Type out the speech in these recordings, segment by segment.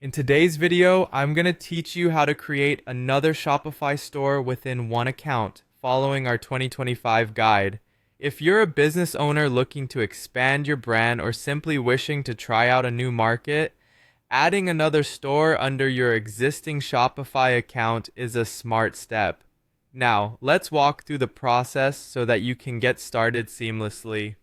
In today's video, I'm going to teach you how to create another Shopify store within one account, following our 2025 guide. If you're a business owner looking to expand your brand or simply wishing to try out a new market, adding another store under your existing Shopify account is a smart step. Now, let's walk through the process so that you can get started seamlessly.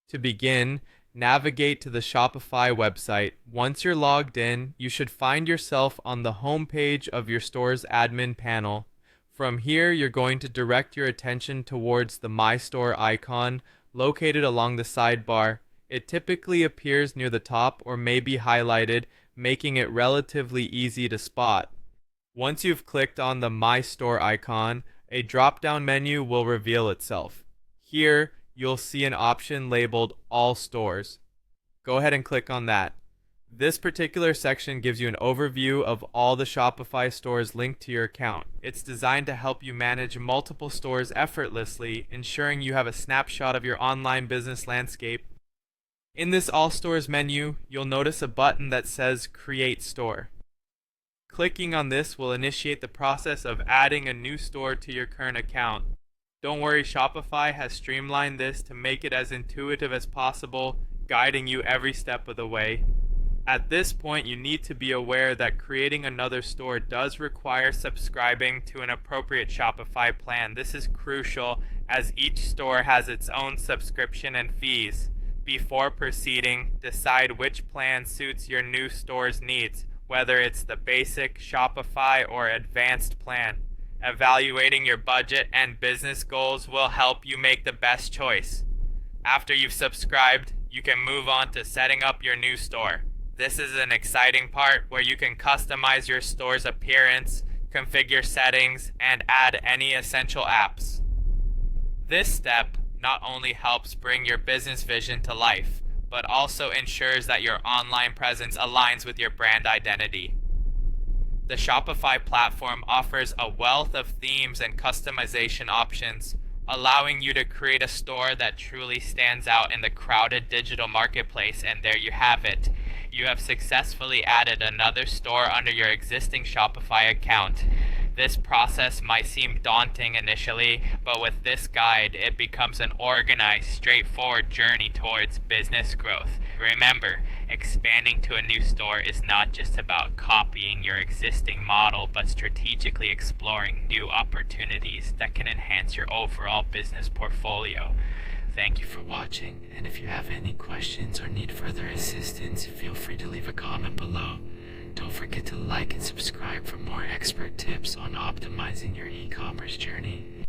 To begin, navigate to the Shopify website. Once you're logged in, you should find yourself on the home page of your store's admin panel. From here, you're going to direct your attention towards the My Store icon located along the sidebar. It typically appears near the top or may be highlighted, making it relatively easy to spot. Once you've clicked on the My Store icon, a drop-down menu will reveal itself. Here, you'll see an option labeled All Stores. Go ahead and click on that. This particular section gives you an overview of all the Shopify stores linked to your account. It's designed to help you manage multiple stores effortlessly, ensuring you have a snapshot of your online business landscape. In this All Stores menu, you'll notice a button that says Create Store. Clicking on this will initiate the process of adding a new store to your current account. Don't worry, Shopify has streamlined this to make it as intuitive as possible, guiding you every step of the way. At this point, you need to be aware that creating another store does require subscribing to an appropriate Shopify plan. This is crucial as each store has its own subscription and fees. Before proceeding, decide which plan suits your new store's needs, whether it's the basic, Shopify, or advanced plan. Evaluating your budget and business goals will help you make the best choice. After you've subscribed, you can move on to setting up your new store. This is an exciting part where you can customize your store's appearance, configure settings, and add any essential apps. This step not only helps bring your business vision to life, but also ensures that your online presence aligns with your brand identity. The Shopify platform offers a wealth of themes and customization options, allowing you to create a store that truly stands out in the crowded digital marketplace. And there you have it. You have successfully added another store under your existing Shopify account. This process might seem daunting initially, but with this guide, it becomes an organized, straightforward journey towards business growth. Remember, expanding to a new store is not just about copying your existing model, but strategically exploring new opportunities that can enhance your overall business portfolio. Thank you for watching, and if you have any questions or need further assistance, feel free to leave a comment below. Don't forget to like and subscribe for more expert tips on optimizing your e-commerce journey.